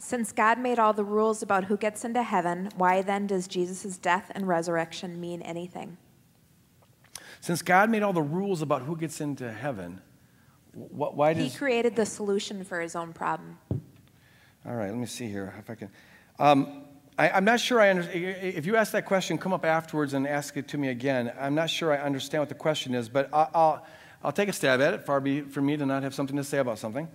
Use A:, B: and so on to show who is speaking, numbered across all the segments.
A: Since God made all the rules about who gets into heaven, why then does Jesus' death and resurrection mean anything?
B: Since God made all the rules about who gets into heaven, why does...
A: He created the solution for his own problem.
B: All right, let me see here if I can... I'm not sure I understand. If you ask that question, come up afterwards and ask it to me again. I'm not sure I understand what the question is, but I'll take a stab at it. Far be it from me to not have something to say about something.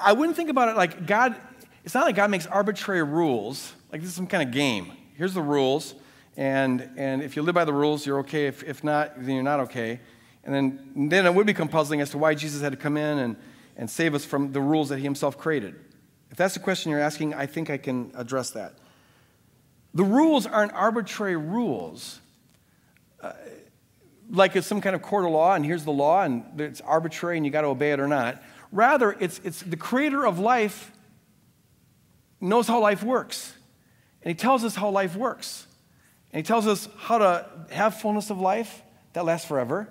B: I wouldn't think about it like God, it's not like God makes arbitrary rules, like this is some kind of game. Here's the rules, and if you live by the rules, you're okay. If not, then you're not okay. And then it would become puzzling as to why Jesus had to come in and save us from the rules that he himself created. If that's the question you're asking, I think I can address that. The rules aren't arbitrary rules, like it's some kind of court of law, and here's the law, and it's arbitrary, and you got to obey it or not. Rather, it's the creator of life knows how life works. And he tells us how life works. And he tells us how to have fullness of life that lasts forever.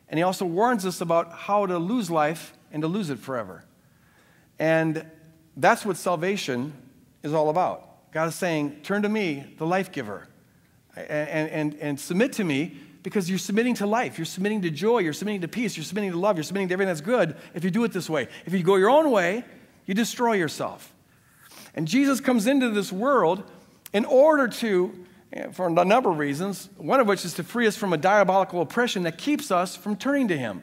B: And he also warns us about how to lose life and to lose it forever. And that's what salvation is all about. God is saying, turn to me, the life giver, and submit to me, because you're submitting to life, you're submitting to joy, you're submitting to peace, you're submitting to love, you're submitting to everything that's good if you do it this way. If you go your own way, you destroy yourself. And Jesus comes into this world in order to, for a number of reasons, one of which is to free us from a diabolical oppression that keeps us from turning to him.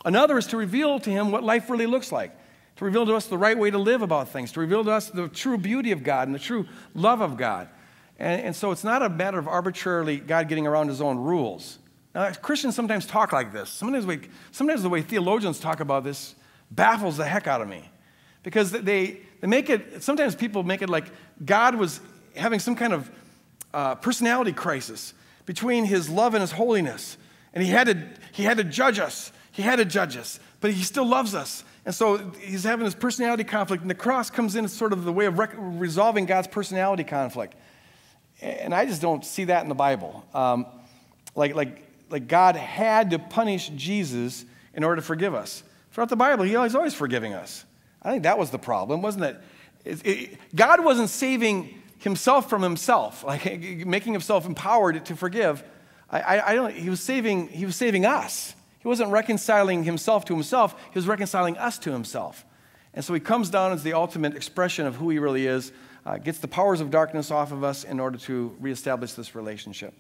B: Another is to reveal to him what life really looks like, to reveal to us the right way to live about things, to reveal to us the true beauty of God and the true love of God. And so it's not a matter of arbitrarily God getting around his own rules. Now, Christians sometimes talk like this. Sometimes the way theologians talk about this baffles the heck out of me. Because they make it, sometimes people make it like God was having some kind of personality crisis between his love and his holiness. And he had to judge us. He had to judge us. But he still loves us. And so he's having this personality conflict. And the cross comes in as sort of the way of resolving God's personality conflict. And I just don't see that in the Bible. Like God had to punish Jesus in order to forgive us. Throughout the Bible, he's always forgiving us. I think that was the problem, wasn't it? God wasn't saving himself from himself, like making himself empowered to forgive. He was saving us. He wasn't reconciling himself to himself. He was reconciling us to himself. And so he comes down as the ultimate expression of who he really is, gets the powers of darkness off of us in order to reestablish this relationship.